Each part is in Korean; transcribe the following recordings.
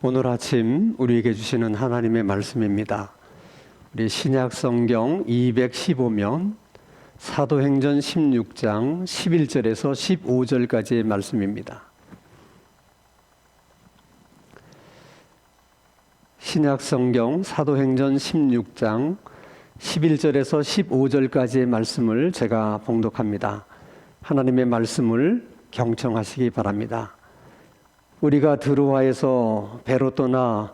오늘 아침 우리에게 주시는 하나님의 말씀입니다. 우리 신약성경 215면 사도행전 16장 11절에서 15절까지의 말씀입니다. 신약성경 사도행전 16장 11절에서 15절까지의 말씀을 제가 봉독합니다. 하나님의 말씀을 경청하시기 바랍니다. 우리가 드로아에서 배로 떠나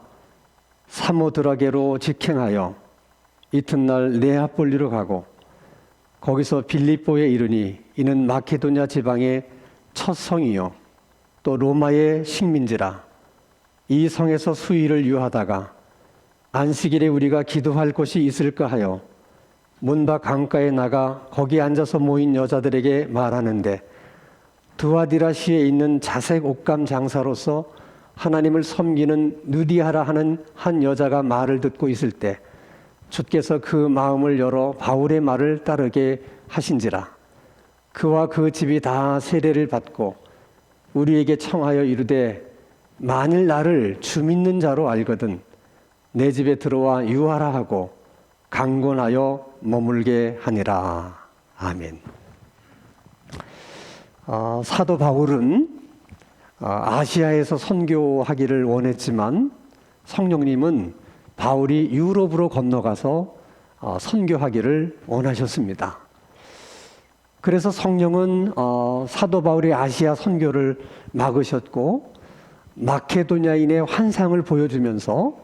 사모드라게로 직행하여 이튿날 네아폴리로 가고 거기서 빌립보에 이르니 이는 마케도냐 지방의 첫 성이요 또 로마의 식민지라. 이 성에서 수일을 유하다가 안식일에 우리가 기도할 곳이 있을까 하여 문밖 강가에 나가 거기 앉아서 모인 여자들에게 말하는데 드와디라시에 있는 자색 옷감 장사로서 하나님을 섬기는 누디아라 하는 한 여자가 말을 듣고 있을 때 주께서 그 마음을 열어 바울의 말을 따르게 하신지라. 그와 그 집이 다 세례를 받고 우리에게 청하여 이르되 만일 나를 주 믿는 자로 알거든 내 집에 들어와 유하라 하고 강권하여 머물게 하니라. 아멘. 사도 바울은 아시아에서 선교하기를 원했지만 성령님은 바울이 유럽으로 건너가서 선교하기를 원하셨습니다. 그래서 성령은 사도 바울의 아시아 선교를 막으셨고 마케도냐인의 환상을 보여주면서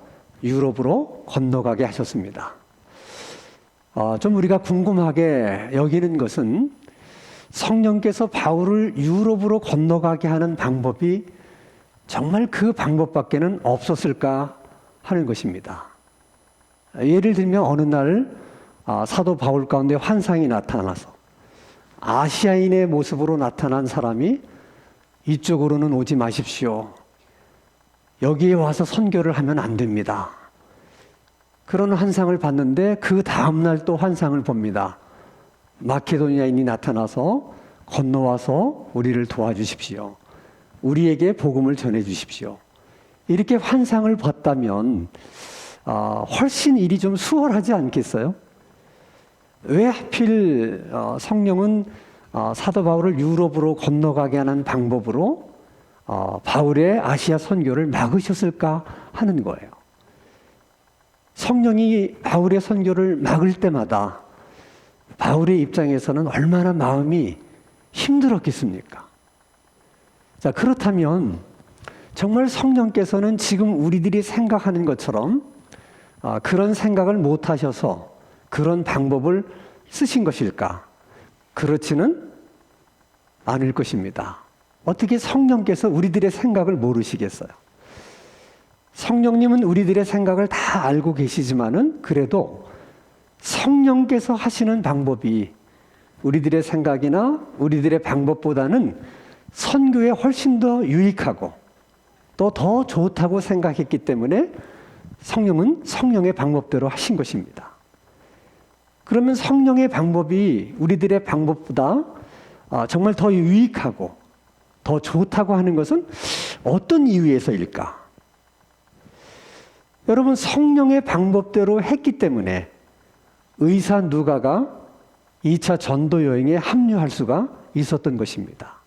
유럽으로 건너가게 하셨습니다. 좀 우리가 궁금하게 여기는 것은 성령께서 바울을 유럽으로 건너가게 하는 방법이 정말 그 방법밖에는 없었을까 하는 것입니다. 예를 들면 어느 날 사도 바울 가운데 환상이 나타나서 아시아인의 모습으로 나타난 사람이 이쪽으로는 오지 마십시오. 여기에 와서 선교를 하면 안 됩니다. 그런 환상을 봤는데 그 다음날 또 환상을 봅니다. 마케도니아인이 나타나서 건너와서 우리를 도와주십시오. 우리에게 복음을 전해주십시오. 이렇게 환상을 봤다면 훨씬 일이 좀 수월하지 않겠어요? 왜 하필 성령은 사도 바울을 유럽으로 건너가게 하는 방법으로 바울의 아시아 선교를 막으셨을까 하는 거예요. 성령이 바울의 선교를 막을 때마다 바울의 입장에서는 얼마나 마음이 힘들었겠습니까? 자, 그렇다면 정말 성령께서는 지금 우리들이 생각하는 것처럼 그런 생각을 못 하셔서 그런 방법을 쓰신 것일까? 그렇지는 않을 것입니다. 어떻게 성령께서 우리들의 생각을 모르시겠어요? 성령님은 우리들의 생각을 다 알고 계시지만은 그래도 성령께서 하시는 방법이 우리들의 생각이나 우리들의 방법보다는 선교에 훨씬 더 유익하고 또 더 좋다고 생각했기 때문에 성령은 성령의 방법대로 하신 것입니다. 그러면 성령의 방법이 우리들의 방법보다 정말 더 유익하고 더 좋다고 하는 것은 어떤 이유에서일까? 여러분, 성령의 방법대로 했기 때문에 의사 누가가 2차 전도 여행에 합류할 수가 있었던 것입니다.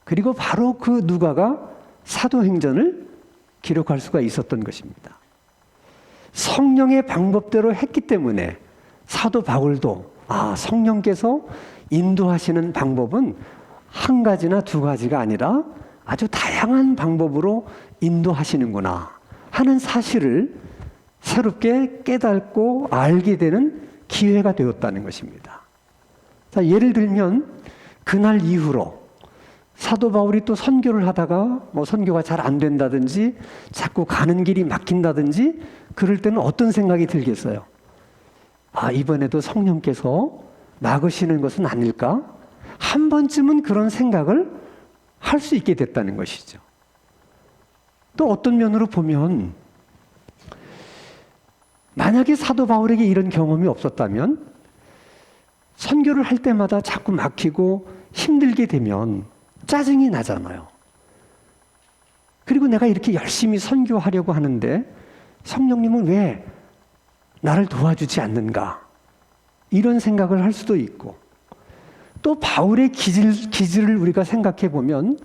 그리고 바로 그 누가가 사도행전을 기록할 수가 있었던 것입니다. 성령의 방법대로 했기 때문에 사도 바울도 성령께서 인도하시는 방법은 한 가지나 두 가지가 아니라 아주 다양한 방법으로 인도하시는구나 하는 사실을 새롭게 깨닫고 알게 되는 기회가 되었다는 것입니다. 자, 예를 들면 그날 이후로 사도 바울이 또 선교를 하다가 선교가 잘 안 된다든지 자꾸 가는 길이 막힌다든지 그럴 때는 어떤 생각이 들겠어요? 이번에도 성령께서 막으시는 것은 아닐까? 한 번쯤은 그런 생각을 할 수 있게 됐다는 것이죠. 또 어떤 면으로 보면 만약에 사도 바울에게 이런 경험이 없었다면 선교를 할 때마다 자꾸 막히고 힘들게 되면 짜증이 나잖아요. 그리고 내가 이렇게 열심히 선교하려고 하는데 성령님은 왜 나를 도와주지 않는가? 이런 생각을 할 수도 있고, 또 바울의 기질을 우리가 생각해 보면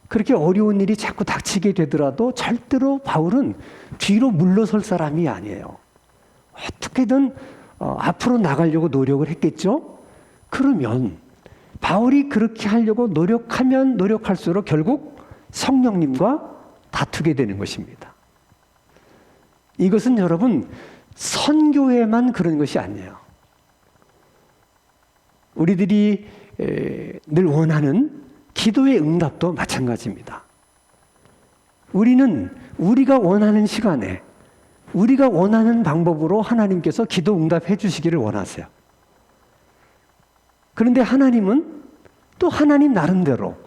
그렇게 어려운 일이 자꾸 닥치게 되더라도 절대로 바울은 뒤로 물러설 사람이 아니에요. 어떻게든 앞으로 나가려고 노력을 했겠죠? 그러면 바울이 그렇게 하려고 노력하면 노력할수록 결국 성령님과 다투게 되는 것입니다. 이것은 여러분 선교에만 그런 것이 아니에요. 우리들이 늘 원하는 기도의 응답도 마찬가지입니다. 우리는 우리가 원하는 시간에 우리가 원하는 방법으로 하나님께서 기도 응답해 주시기를 원하세요. 그런데 하나님은 또 하나님 나름대로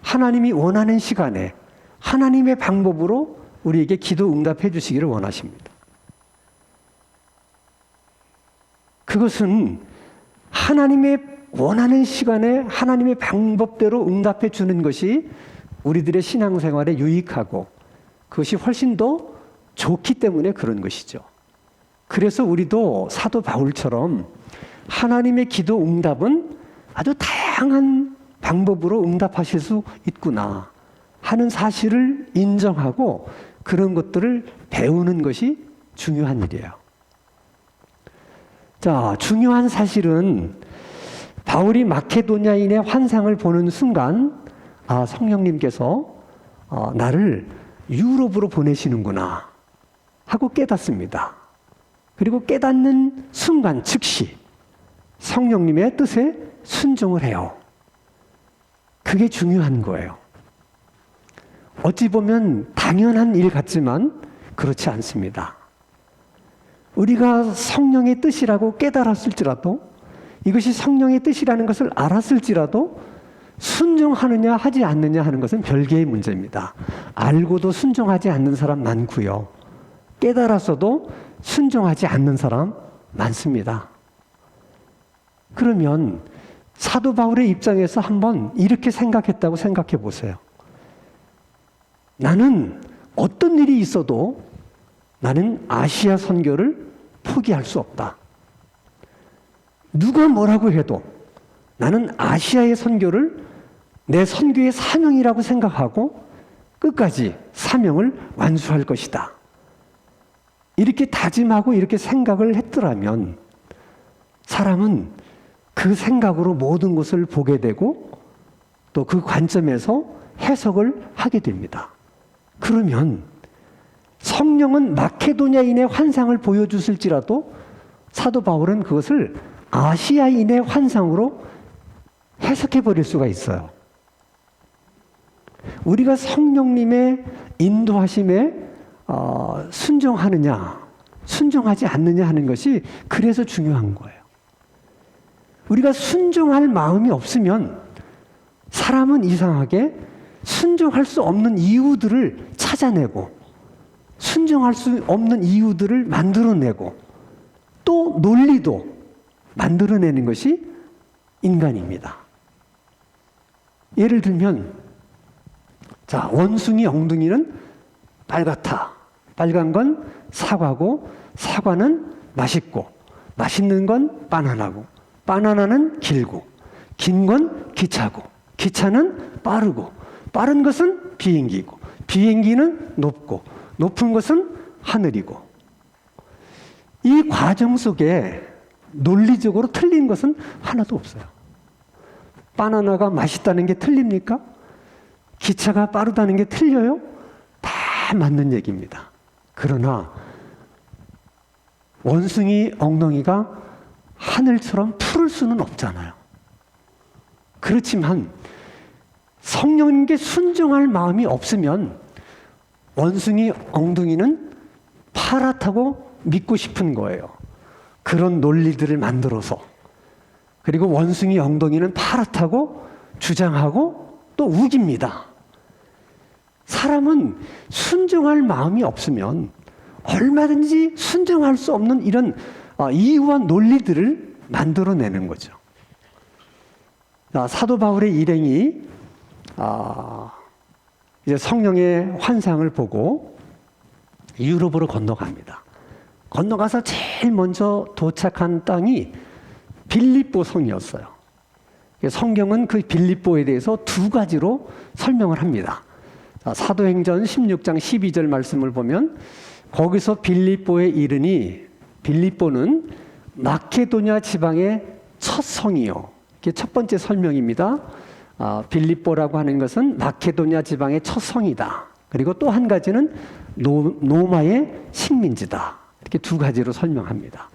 하나님이 원하는 시간에 하나님의 방법으로 우리에게 기도 응답해 주시기를 원하십니다. 그것은 하나님의 원하는 시간에 하나님의 방법대로 응답해 주는 것이 우리들의 신앙생활에 유익하고 그것이 훨씬 더 좋기 때문에 그런 것이죠. 그래서 우리도 사도 바울처럼 하나님의 기도 응답은 아주 다양한 방법으로 응답하실 수 있구나 하는 사실을 인정하고 그런 것들을 배우는 것이 중요한 일이에요. 자, 중요한 사실은 바울이 마케도냐인의 환상을 보는 순간 성령님께서 나를 유럽으로 보내시는구나 하고 깨닫습니다. 그리고 깨닫는 순간 즉시 성령님의 뜻에 순종을 해요. 그게 중요한 거예요. 어찌 보면 당연한 일 같지만 그렇지 않습니다. 우리가 성령의 뜻이라고 깨달았을지라도 이것이 성령의 뜻이라는 것을 알았을지라도 순종하느냐 하지 않느냐 하는 것은 별개의 문제입니다. 알고도 순종하지 않는 사람 많고요. 깨달았어도 순종하지 않는 사람 많습니다. 그러면 사도 바울의 입장에서 한번 이렇게 생각했다고 생각해 보세요. 나는 어떤 일이 있어도 나는 아시아 선교를 포기할 수 없다. 누가 뭐라고 해도 나는 아시아의 선교를 내 선교의 사명이라고 생각하고 끝까지 사명을 완수할 것이다. 이렇게 다짐하고 이렇게 생각을 했더라면 사람은 그 생각으로 모든 것을 보게 되고 또 그 관점에서 해석을 하게 됩니다. 그러면 성령은 마케도냐인의 환상을 보여주실지라도 사도 바울은 그것을 아시아인의 환상으로 해석해 버릴 수가 있어요. 우리가 성령님의 인도하심에 순종하느냐, 순종하지 않느냐 하는 것이 그래서 중요한 거예요. 우리가 순종할 마음이 없으면 사람은 이상하게 순종할 수 없는 이유들을 찾아내고 순종할 수 없는 이유들을 만들어내고 또 논리도 만들어내는 것이 인간입니다. 예를 들면 자, 원숭이 엉덩이는 빨갛다. 빨간 건 사과고 사과는 맛있고 맛있는 건 바나나고 바나나는 길고 긴 건 기차고 기차는 빠르고 빠른 것은 비행기고 비행기는 높고 높은 것은 하늘이고 이 과정 속에 논리적으로 틀린 것은 하나도 없어요. 바나나가 맛있다는 게 틀립니까? 기차가 빠르다는 게 틀려요? 다 맞는 얘기입니다. 그러나 원숭이 엉덩이가 하늘처럼 푸를 수는 없잖아요. 그렇지만 성령님께 순종할 마음이 없으면 원숭이 엉덩이는 파랗다고 믿고 싶은 거예요. 그런 논리들을 만들어서. 그리고 원숭이 엉덩이는 파랗다고 주장하고 또 우깁니다. 사람은 순종할 마음이 없으면 얼마든지 순종할 수 없는 이런 이유와 논리들을 만들어내는 거죠. 사도 바울의 일행이 이제 성령의 환상을 보고 유럽으로 건너갑니다. 건너가서 제일 먼저 도착한 땅이 빌립보 성이었어요. 성경은 그 빌립보에 대해서 두 가지로 설명을 합니다. 사도행전 16장 12절 말씀을 보면 거기서 빌립보에 이르니 빌립보는 마케도냐 지방의 첫 성이요. 이게 첫 번째 설명입니다. 빌립보라고 하는 것은 마케도냐 지방의 첫 성이다. 그리고 또 한 가지는 로마의 식민지다. 이렇게 두 가지로 설명합니다.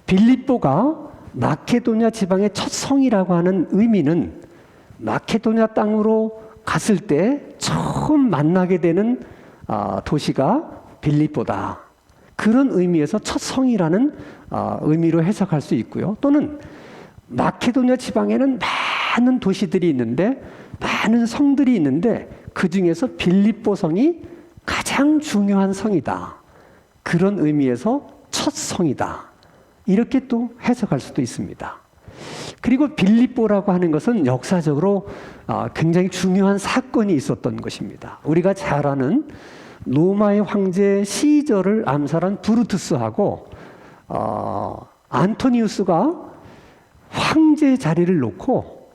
빌립보가 마케도냐 지방의 첫 성이라고 하는 의미는 마케도냐 땅으로 갔을 때 처음 만나게 되는 도시가 빌립보다. 그런 의미에서 첫 성이라는 의미로 해석할 수 있고요. 또는 마케도냐 지방에는 많은 도시들이 있는데 많은 성들이 있는데 그 중에서 빌립보 성이 가장 중요한 성이다. 그런 의미에서 첫 성이다. 이렇게 또 해석할 수도 있습니다. 그리고 빌립보라고 하는 것은 역사적으로 굉장히 중요한 사건이 있었던 것입니다. 우리가 잘 아는 로마의 황제 시저를 암살한 브루투스하고 안토니우스가 황제 자리를 놓고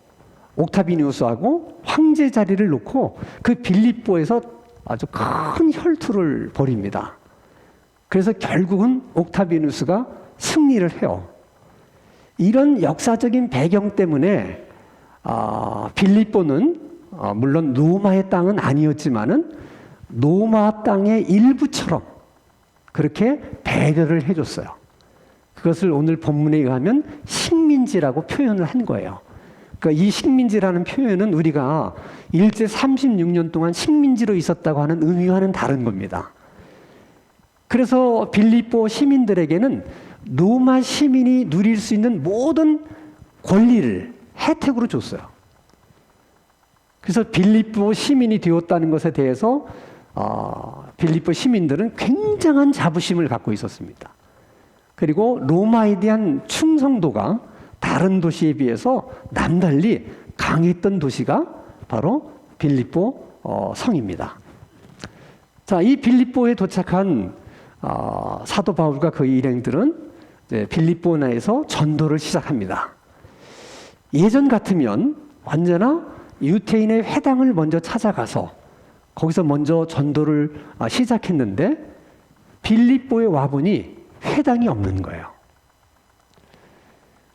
옥타비니우스하고 황제 자리를 놓고 그 빌립보에서 아주 큰 혈투를 벌입니다. 그래서 결국은 옥타비누스가 승리를 해요. 이런 역사적인 배경 때문에 빌립보는 물론 로마의 땅은 아니었지만은 로마 땅의 일부처럼 그렇게 배려를 해줬어요. 그것을 오늘 본문에 의하면 식민지라고 표현을 한 거예요. 그러니까 이 식민지라는 표현은 우리가 일제 36년 동안 식민지로 있었다고 하는 의미와는 다른 겁니다. 그래서 빌립보 시민들에게는 로마 시민이 누릴 수 있는 모든 권리를 혜택으로 줬어요. 그래서 빌립보 시민이 되었다는 것에 대해서 빌립보 시민들은 굉장한 자부심을 갖고 있었습니다. 그리고 로마에 대한 충성도가 다른 도시에 비해서 남달리 강했던 도시가 바로 빌립보 성입니다. 자, 이 빌립보에 도착한 사도 바울과 그 일행들은 이제 빌립보 내에서 전도를 시작합니다. 예전 같으면 언제나 유태인의 회당을 먼저 찾아가서 거기서 먼저 전도를 시작했는데 빌립보에 와보니 회당이 없는 거예요.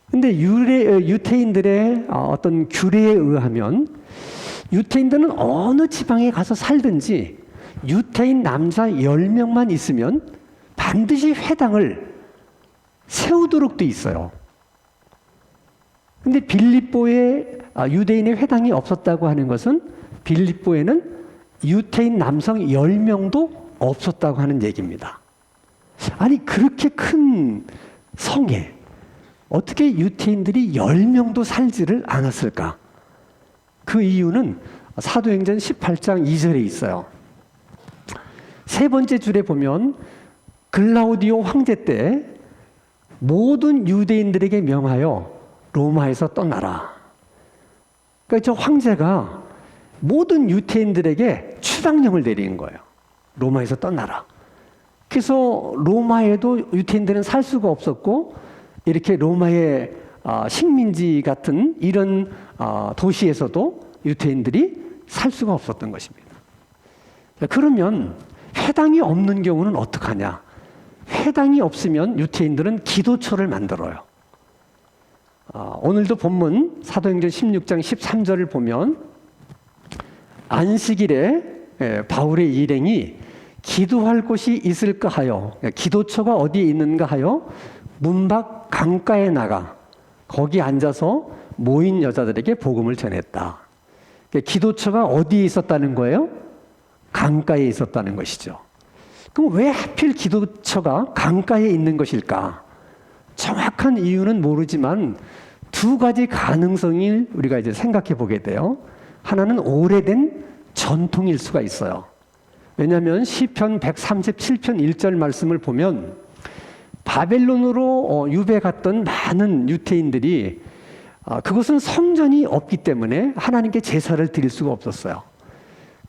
근데 유태인들의 어떤 규례에 의하면 유태인들은 어느 지방에 가서 살든지 유태인 남자 10명만 있으면 반드시 회당을 세우도록 돼 있어요. 근데 빌립보에 유대인의 회당이 없었다고 하는 것은 빌립보에는 유태인 남성 10명도 없었다고 하는 얘기입니다. 아니 그렇게 큰 성에 어떻게 유태인들이 10명도 살지를 않았을까? 그 이유는 사도행전 18장 2절에 있어요. 세 번째 줄에 보면 글라우디오 황제 때 모든 유대인들에게 명하여 로마에서 떠나라. 그러니까 저 황제가 모든 유태인들에게 추방령을 내리는 거예요. 로마에서 떠나라. 그래서 로마에도 유태인들은 살 수가 없었고 이렇게 로마의 식민지 같은 이런 도시에서도 유태인들이 살 수가 없었던 것입니다. 그러면 회당이 없는 경우는 어떡하냐? 회당이 없으면 유태인들은 기도처를 만들어요. 오늘도 본문 사도행전 16장 13절을 보면 안식일에 바울의 일행이 기도할 곳이 있을까 하여, 기도처가 어디에 있는가 하여 문 밖 강가에 나가 거기 앉아서 모인 여자들에게 복음을 전했다. 기도처가 어디에 있었다는 거예요? 강가에 있었다는 것이죠. 그럼 왜 하필 기도처가 강가에 있는 것일까? 정확한 이유는 모르지만 두 가지 가능성을 우리가 이제 생각해 보게 돼요. 하나는 오래된 전통일 수가 있어요. 왜냐하면 시편 137편 1절 말씀을 보면 바벨론으로 유배 갔던 많은 유태인들이 그것은 성전이 없기 때문에 하나님께 제사를 드릴 수가 없었어요.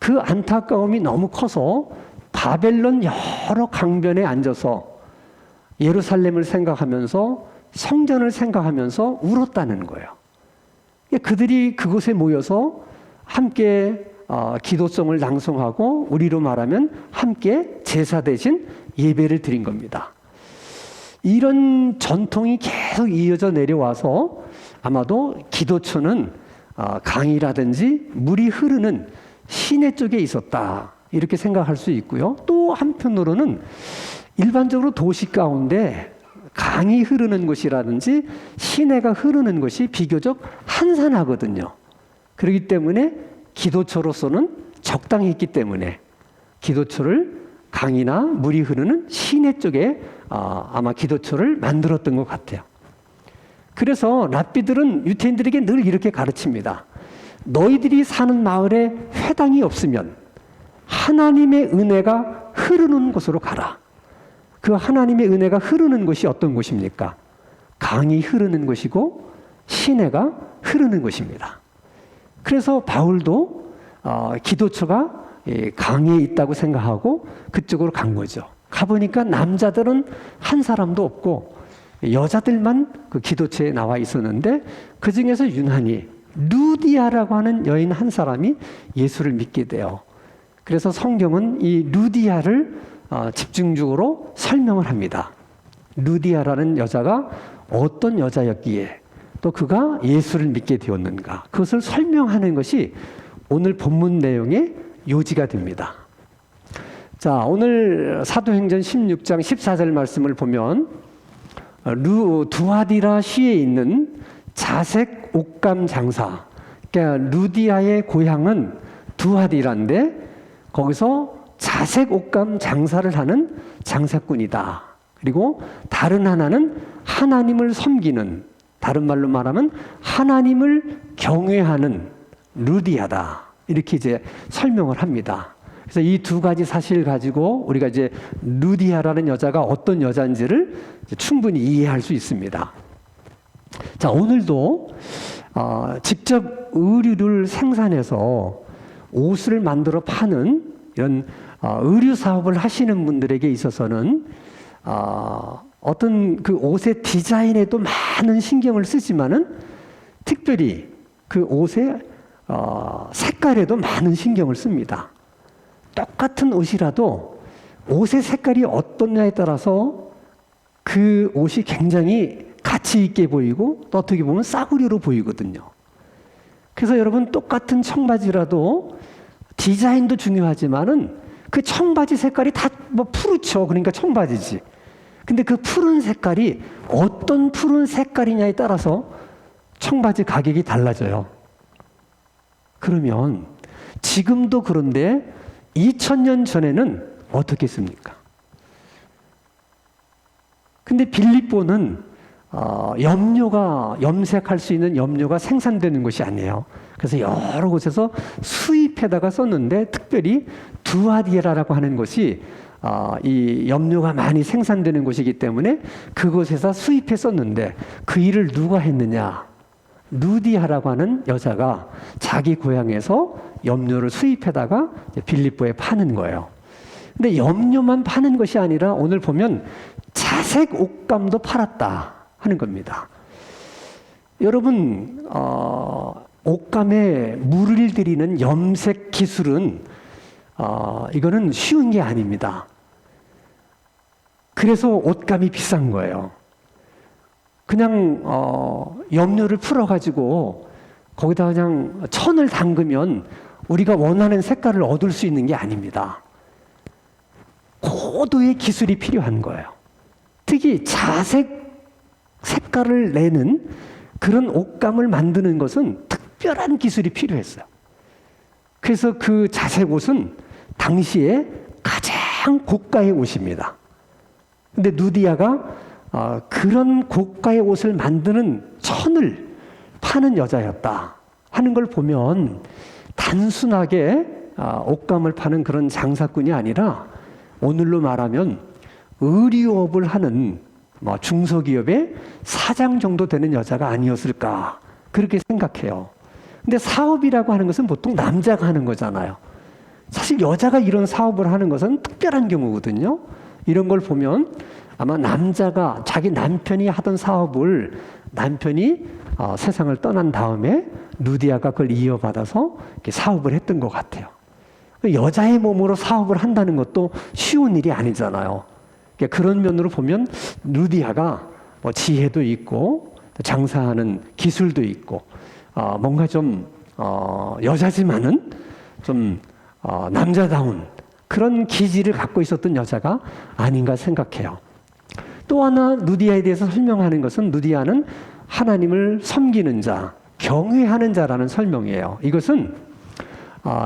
그 안타까움이 너무 커서 바벨론 여러 강변에 앉아서 예루살렘을 생각하면서 성전을 생각하면서 울었다는 거예요. 그들이 그곳에 모여서 함께 기도송을 낭송하고 우리로 말하면 함께 제사 대신 예배를 드린 겁니다. 이런 전통이 계속 이어져 내려와서 아마도 기도처는 강이라든지 물이 흐르는 시내 쪽에 있었다, 이렇게 생각할 수 있고요. 또 한편으로는 일반적으로 도시 가운데 강이 흐르는 곳이라든지 시내가 흐르는 곳이 비교적 한산하거든요. 그렇기 때문에 기도처로서는 적당히 했기 때문에 기도처를 강이나 물이 흐르는 시내 쪽에 아마 기도처를 만들었던 것 같아요. 그래서 랍비들은 유대인들에게 늘 이렇게 가르칩니다. 너희들이 사는 마을에 회당이 없으면 하나님의 은혜가 흐르는 곳으로 가라. 그 하나님의 은혜가 흐르는 곳이 어떤 곳입니까? 강이 흐르는 곳이고 시내가 흐르는 곳입니다. 그래서 바울도 기도처가 강에 있다고 생각하고 그쪽으로 간 거죠. 가보니까 남자들은 한 사람도 없고 여자들만 그 기도처에 나와 있었는데 그 중에서 유난히 루디아라고 하는 여인 한 사람이 예수를 믿게 돼요. 그래서 성경은 이 루디아를 집중적으로 설명을 합니다. 루디아라는 여자가 어떤 여자였기에 또 그가 예수를 믿게 되었는가, 그것을 설명하는 것이 오늘 본문 내용의 요지가 됩니다. 자, 오늘 사도행전 16장 14절 말씀을 보면 두아디라 시에 있는 자색 옷감 장사, 그러니까 루디아의 고향은 두아디라인데 거기서 자색 옷감 장사를 하는 장사꾼이다. 그리고 다른 하나는 하나님을 섬기는, 다른 말로 말하면 하나님을 경외하는 루디아다. 이렇게 이제 설명을 합니다. 그래서 이 두 가지 사실을 가지고 우리가 이제 루디아라는 여자가 어떤 여자인지를 충분히 이해할 수 있습니다. 자, 오늘도 직접 의류를 생산해서 옷을 만들어 파는 이런 의류 사업을 하시는 분들에게 있어서는 어떤 그 옷의 디자인에도 많은 신경을 쓰지만은 특별히 그 옷의 색깔에도 많은 신경을 씁니다. 똑같은 옷이라도 옷의 색깔이 어떻냐에 따라서 그 옷이 굉장히 가치 있게 보이고 또 어떻게 보면 싸구려로 보이거든요. 그래서 여러분, 똑같은 청바지라도 디자인도 중요하지만은 그 청바지 색깔이 다 뭐 푸르죠. 그러니까 청바지지. 근데 그 푸른 색깔이 어떤 푸른 색깔이냐에 따라서 청바지 가격이 달라져요. 그러면 지금도 그런데 2000년 전에는 어떻게 했습니까? 근데 빌립보는 염색할 수 있는 염료가 생산되는 곳이 아니에요. 그래서 여러 곳에서 수입해다가 썼는데 특별히 두아디라라고 하는 곳이 이 염료가 많이 생산되는 곳이기 때문에 그곳에서 수입해 썼는데 그 일을 누가 했느냐? 루디아라고 하는 여자가 자기 고향에서 염료를 수입해다가 빌립보에 파는 거예요. 근데 염료만 파는 것이 아니라 오늘 보면 자색 옷감도 팔았다 하는 겁니다. 여러분, 옷감에 물을 들이는 염색 기술은 이거는 쉬운 게 아닙니다. 그래서 옷감이 비싼 거예요. 그냥 염료를 풀어가지고 거기다 그냥 천을 담그면 우리가 원하는 색깔을 얻을 수 있는 게 아닙니다. 고도의 기술이 필요한 거예요. 특히 자색 색깔을 내는 그런 옷감을 만드는 것은 특별한 기술이 필요했어요. 그래서 그 자색 옷은 당시에 가장 고가의 옷입니다. 근데 누디아가 그런 고가의 옷을 만드는 천을 파는 여자였다 하는 걸 보면 단순하게 옷감을 파는 그런 장사꾼이 아니라 오늘로 말하면 의류업을 하는 중소기업의 사장 정도 되는 여자가 아니었을까, 그렇게 생각해요. 근데 사업이라고 하는 것은 보통 남자가 하는 거잖아요. 사실 여자가 이런 사업을 하는 것은 특별한 경우거든요. 이런 걸 보면 아마 남자가 자기 남편이 하던 사업을 남편이 세상을 떠난 다음에 루디아가 그걸 이어받아서 이렇게 사업을 했던 것 같아요. 여자의 몸으로 사업을 한다는 것도 쉬운 일이 아니잖아요. 그러니까 그런 면으로 보면 루디아가 뭐 지혜도 있고 장사하는 기술도 있고 뭔가 좀 여자지만은 좀 남자다운 그런 기질을 갖고 있었던 여자가 아닌가 생각해요. 또 하나 루디아에 대해서 설명하는 것은 루디아는 하나님을 섬기는 자, 경외하는 자라는 설명이에요. 이것은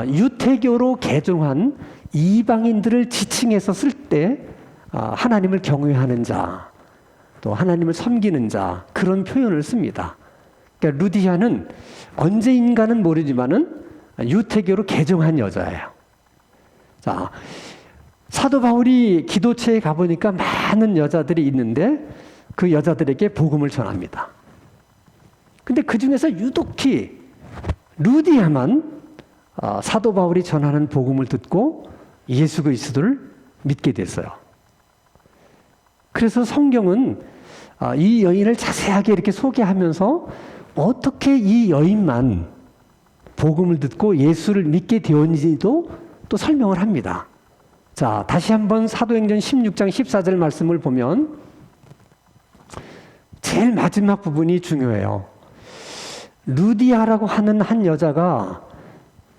유태교로 개종한 이방인들을 지칭해서 쓸 때 하나님을 경외하는 자, 또 하나님을 섬기는 자 그런 표현을 씁니다. 그러니까 루디아는 언제인가는 모르지만은 유태교로 개종한 여자예요. 자, 사도 바울이 기도처에 가보니까 많은 여자들이 있는데 그 여자들에게 복음을 전합니다. 근데 그 중에서 유독히 루디아만 사도 바울이 전하는 복음을 듣고 예수 그리스도를 믿게 됐어요. 그래서 성경은 이 여인을 자세하게 이렇게 소개하면서 어떻게 이 여인만 복음을 듣고 예수를 믿게 되었는지도 또 설명을 합니다. 자, 다시 한번 사도행전 16장 14절 말씀을 보면 제일 마지막 부분이 중요해요. 루디아라고 하는 한 여자가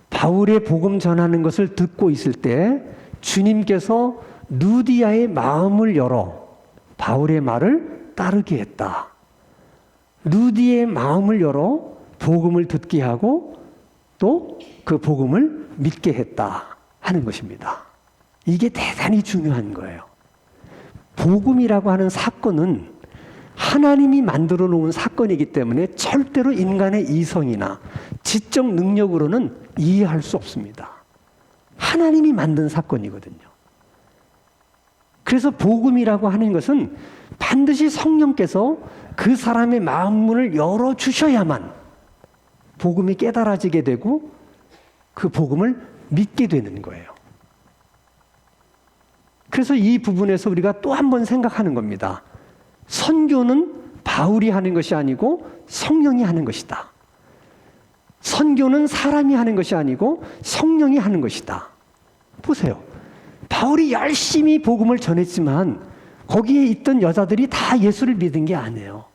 바울의 복음 전하는 것을 듣고 있을 때 주님께서 루디아의 마음을 열어 바울의 말을 따르게 했다. 루디아의 마음을 열어 복음을 듣게 하고 또 그 복음을 믿게 했다 하는 것입니다. 이게 대단히 중요한 거예요. 복음이라고 하는 사건은 하나님이 만들어 놓은 사건이기 때문에 절대로 인간의 이성이나 지적 능력으로는 이해할 수 없습니다. 하나님이 만든 사건이거든요. 그래서 복음이라고 하는 것은 반드시 성령께서 그 사람의 마음 문을 열어주셔야만 복음이 깨달아지게 되고 그 복음을 믿게 되는 거예요. 그래서 이 부분에서 우리가 또 한 번 생각하는 겁니다. 선교는 바울이 하는 것이 아니고 성령이 하는 것이다. 선교는 사람이 하는 것이 아니고 성령이 하는 것이다. 보세요. 바울이 열심히 복음을 전했지만 거기에 있던 여자들이 다 예수를 믿은 게 아니에요.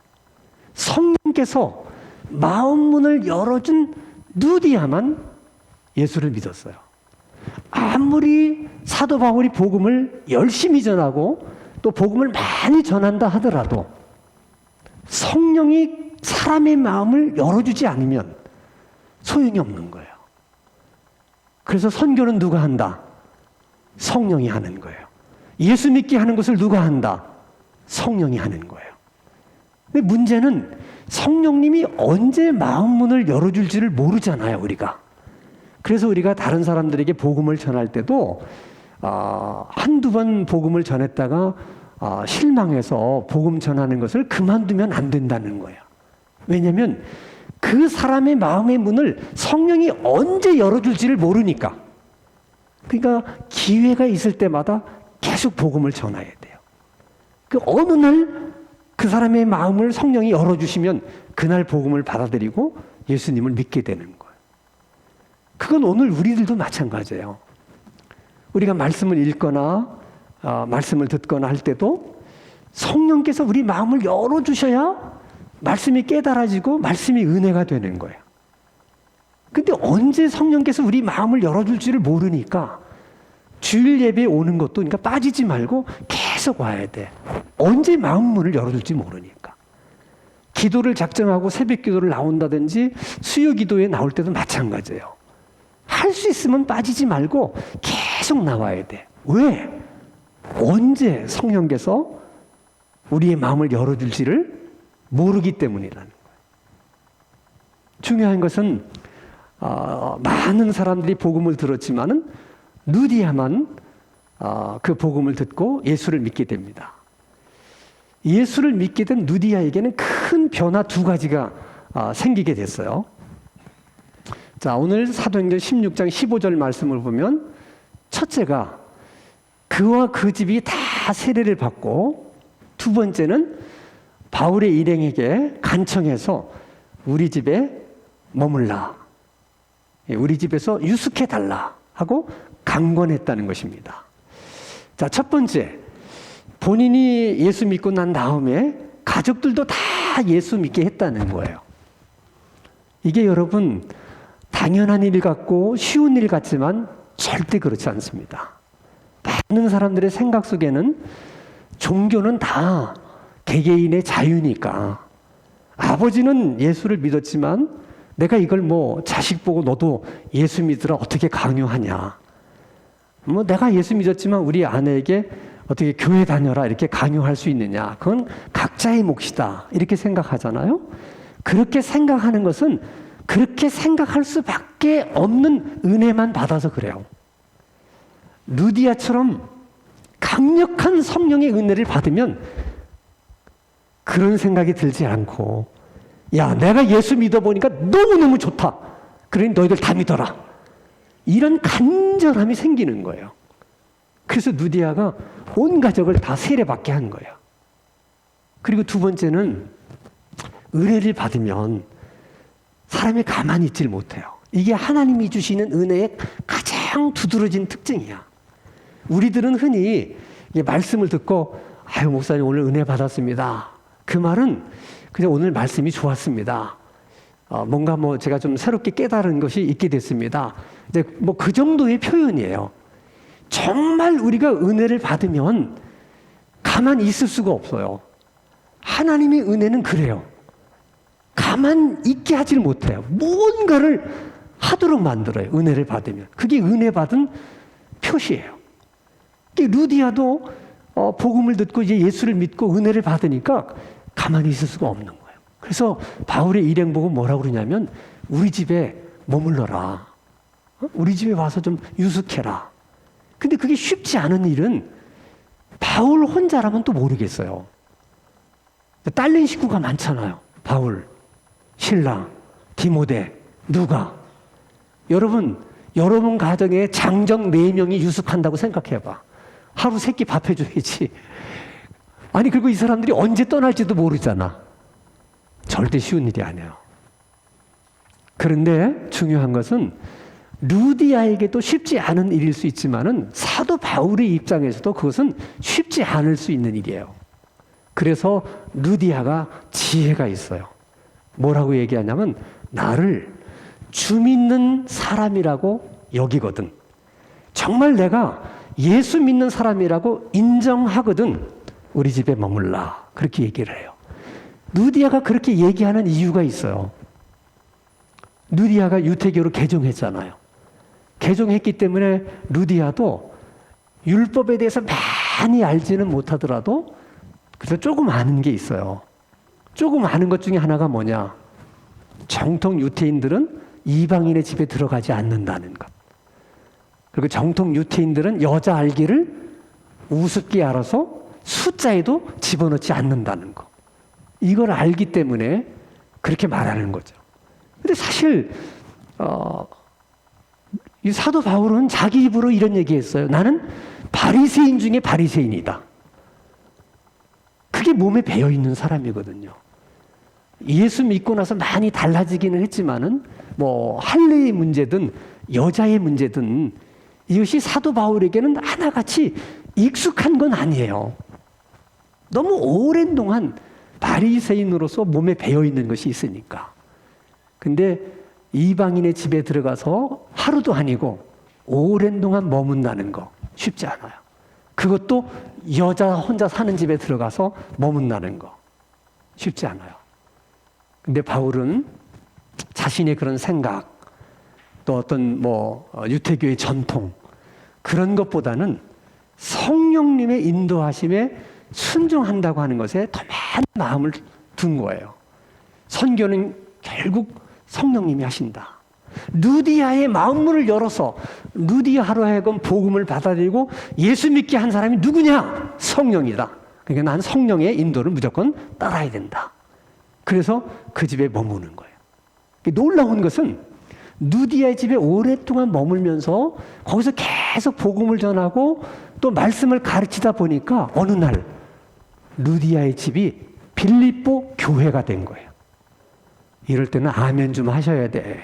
성령께서 마음문을 열어준 루디아만 예수를 믿었어요. 아무리 사도 바울이 복음을 열심히 전하고 또 복음을 많이 전한다 하더라도 성령이 사람의 마음을 열어주지 않으면 소용이 없는 거예요. 그래서 선교는 누가 한다? 성령이 하는 거예요. 예수 믿게 하는 것을 누가 한다? 성령이 하는 거예요. 근데 문제는 성령님이 언제 마음 문을 열어줄지를 모르잖아요, 우리가. 그래서 우리가 다른 사람들에게 복음을 전할 때도 한두 번 복음을 전했다가 실망해서 복음 전하는 것을 그만두면 안 된다는 거예요. 왜냐하면 그 사람의 마음의 문을 성령이 언제 열어줄지를 모르니까. 그러니까 기회가 있을 때마다 계속 복음을 전해야 돼요. 그 어느 날 그 사람의 마음을 성령이 열어주시면 그날 복음을 받아들이고 예수님을 믿게 되는 거예요. 그건 오늘 우리들도 마찬가지예요. 우리가 말씀을 읽거나 말씀을 듣거나 할 때도 성령께서 우리 마음을 열어주셔야 말씀이 깨달아지고 말씀이 은혜가 되는 거예요. 근데 언제 성령께서 우리 마음을 열어줄지를 모르니까 주일 예배에 오는 것도 그러니까 빠지지 말고 계속 와야 돼. 언제 마음 문을 열어줄지 모르니까. 기도를 작정하고 새벽 기도를 나온다든지 수요 기도에 나올 때도 마찬가지예요. 할 수 있으면 빠지지 말고 계속 나와야 돼. 왜? 언제 성령께서 우리의 마음을 열어줄지를 모르기 때문이라는 거예요. 중요한 것은 많은 사람들이 복음을 들었지만은 루디아만 그 복음을 듣고 예수를 믿게 됩니다. 예수를 믿게 된 루디아에게는 큰 변화 두 가지가 생기게 됐어요. 자, 오늘 사도행전 16장 15절 말씀을 보면 첫째가 그와 그 집이 다 세례를 받고, 두 번째는 바울의 일행에게 간청해서 우리 집에 머물라, 우리 집에서 유숙해달라 하고 강권했다는 것입니다. 자, 첫 번째, 본인이 예수 믿고 난 다음에 가족들도 다 예수 믿게 했다는 거예요. 이게 여러분 당연한 일 같고 쉬운 일 같지만 절대 그렇지 않습니다. 많은 사람들의 생각 속에는 종교는 다 개개인의 자유니까, 아버지는 예수를 믿었지만 내가 이걸 뭐 자식 보고 너도 예수 믿으라 어떻게 강요하냐, 뭐 내가 예수 믿었지만 우리 아내에게 어떻게 교회 다녀라 이렇게 강요할 수 있느냐, 그건 각자의 몫이다 이렇게 생각하잖아요. 그렇게 생각하는 것은 그렇게 생각할 수밖에 없는 은혜만 받아서 그래요. 루디아처럼 강력한 성령의 은혜를 받으면 그런 생각이 들지 않고, 야, 내가 예수 믿어보니까 너무너무 좋다, 그러니 너희들 다 믿어라, 이런 간절함이 생기는 거예요. 그래서 루디아가 온 가족을 다 세례받게 한 거예요. 그리고 두 번째는 은혜를 받으면 사람이 가만히 있질 못해요. 이게 하나님이 주시는 은혜의 가장 두드러진 특징이야. 우리들은 흔히 말씀을 듣고, 아유, 목사님 오늘 은혜 받았습니다, 그 말은 그냥 오늘 말씀이 좋았습니다, 뭔가 뭐 제가 좀 새롭게 깨달은 것이 있게 됐습니다, 이제 뭐 그 정도의 표현이에요. 정말 우리가 은혜를 받으면 가만히 있을 수가 없어요. 하나님의 은혜는 그래요. 가만 있게 하질 못해요. 뭔가를 하도록 만들어요. 은혜를 받으면. 그게 은혜 받은 표시예요. 루디아도 복음을 듣고 이제 예수를 믿고 은혜를 받으니까 가만히 있을 수가 없는 거예요. 그래서 바울의 일행 보고 뭐라고 그러냐면, 우리 집에 머물러라, 우리 집에 와서 좀 유숙해라. 근데 그게 쉽지 않은 일은 바울 혼자라면 또 모르겠어요. 딸린 식구가 많잖아요. 바울, 신라, 디모데, 누가. 여러분 가정에 장정 4명이 유숙한다고 생각해봐. 하루 3끼 밥 해줘야지. 아니, 그리고 이 사람들이 언제 떠날지도 모르잖아. 절대 쉬운 일이 아니에요. 그런데 중요한 것은 루디아에게도 쉽지 않은 일일 수 있지만은 사도 바울의 입장에서도 그것은 쉽지 않을 수 있는 일이에요. 그래서 루디아가 지혜가 있어요. 뭐라고 얘기하냐면, 나를 주 믿는 사람이라고 여기거든, 정말 내가 예수 믿는 사람이라고 인정하거든, 우리 집에 머물라, 그렇게 얘기를 해요. 루디아가 그렇게 얘기하는 이유가 있어요. 루디아가 유태교로 개종했잖아요. 개종했기 때문에 루디아도 율법에 대해서 많이 알지는 못하더라도 그래서 조금 아는 게 있어요. 조금 아는 것 중에 하나가 뭐냐, 정통 유태인들은 이방인의 집에 들어가지 않는다는 것, 그리고 정통 유태인들은 여자 알기를 우습게 알아서 숫자에도 집어넣지 않는다는 것, 이걸 알기 때문에 그렇게 말하는 거죠. 근데 사실 이 사도 바울은 자기 입으로 이런 얘기했어요. 나는 바리새인 중에 바리새인이다. 그게 몸에 배어 있는 사람이거든요. 예수 믿고 나서 많이 달라지기는 했지만은 뭐 할례의 문제든 여자의 문제든 이것이 사도 바울에게는 하나같이 익숙한 건 아니에요. 너무 오랜 동안 바리새인으로서 몸에 배어 있는 것이 있으니까. 근데 이방인의 집에 들어가서 하루도 아니고 오랜 동안 머문다는 거 쉽지 않아요. 그것도 여자 혼자 사는 집에 들어가서 머문다는 거 쉽지 않아요. 근데 바울은 자신의 그런 생각, 또 어떤 유태교의 전통, 그런 것보다는 성령님의 인도하심에 순종한다고 하는 것에 더 많은 마음을 둔 거예요. 선교는 결국 성령님이 하신다. 루디아의 마음문을 열어서 루디아로 하여금 복음을 받아들이고 예수 믿게 한 사람이 누구냐? 성령이다. 그러니까 난 성령의 인도를 무조건 따라야 된다. 그래서 그 집에 머무는 거예요. 놀라운 것은 루디아의 집에 오랫동안 머물면서 거기서 계속 복음을 전하고 또 말씀을 가르치다 보니까 어느 날 루디아의 집이 빌립보 교회가 된 거예요. 이럴 때는 아멘 좀 하셔야 돼.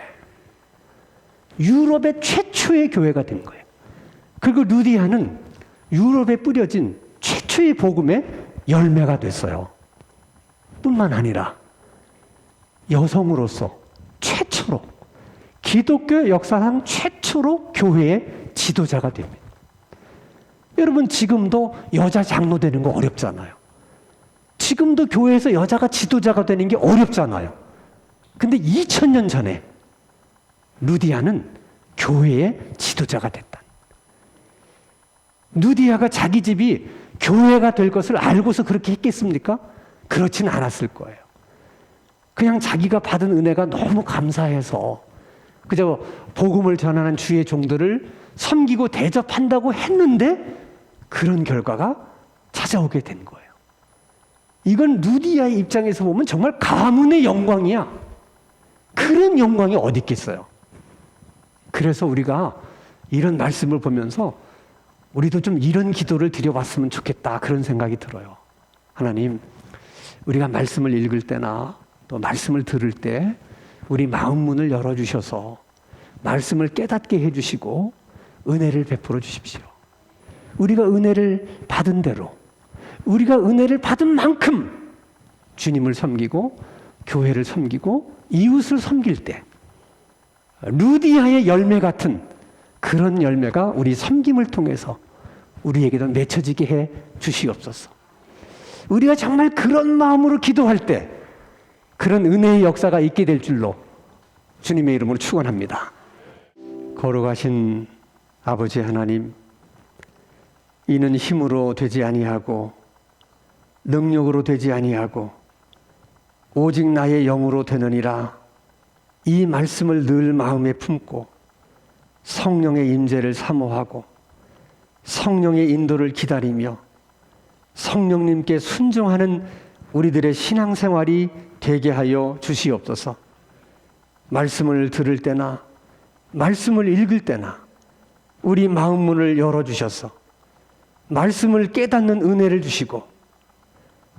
유럽의 최초의 교회가 된 거예요. 그리고 루디아는 유럽에 뿌려진 최초의 복음의 열매가 됐어요. 뿐만 아니라 여성으로서 최초로, 기독교 역사상 최초로 교회의 지도자가 됩니다. 여러분, 지금도 여자 장로 되는 거 어렵잖아요. 지금도 교회에서 여자가 지도자가 되는 게 어렵잖아요. 근데 2000년 전에 루디아는 교회의 지도자가 됐다. 루디아가 자기 집이 교회가 될 것을 알고서 그렇게 했겠습니까? 그렇진 않았을 거예요. 그냥 자기가 받은 은혜가 너무 감사해서 그저 복음을 전하는 주의 종들을 섬기고 대접한다고 했는데 그런 결과가 찾아오게 된 거예요. 이건 루디아의 입장에서 보면 정말 가문의 영광이야. 그런 영광이 어디 있겠어요? 그래서 우리가 이런 말씀을 보면서 우리도 좀 이런 기도를 드려봤으면 좋겠다, 그런 생각이 들어요. 하나님, 우리가 말씀을 읽을 때나 또 말씀을 들을 때 우리 마음 문을 열어주셔서 말씀을 깨닫게 해주시고 은혜를 베풀어 주십시오. 우리가 은혜를 받은 대로, 우리가 은혜를 받은 만큼 주님을 섬기고 교회를 섬기고 이웃을 섬길 때 루디아의 열매 같은 그런 열매가 우리 섬김을 통해서 우리에게도 맺혀지게 해 주시옵소서. 우리가 정말 그런 마음으로 기도할 때 그런 은혜의 역사가 있게 될 줄로 주님의 이름으로 축원합니다. 거룩하신 아버지 하나님, 이는 힘으로 되지 아니하고 능력으로 되지 아니하고 오직 나의 영으로 되느니라. 이 말씀을 늘 마음에 품고 성령의 임재를 사모하고 성령의 인도를 기다리며 성령님께 순종하는 우리들의 신앙생활이 되게 하여 주시옵소서. 말씀을 들을 때나 말씀을 읽을 때나 우리 마음 문을 열어주셔서 말씀을 깨닫는 은혜를 주시고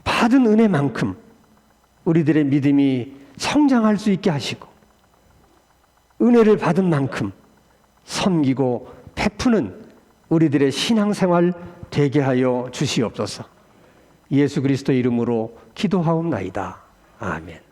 받은 은혜만큼 우리들의 믿음이 성장할 수 있게 하시고 은혜를 받은 만큼 섬기고 베푸는 우리들의 신앙생활 되게 하여 주시옵소서. 예수 그리스도 이름으로 기도하옵나이다. 아멘.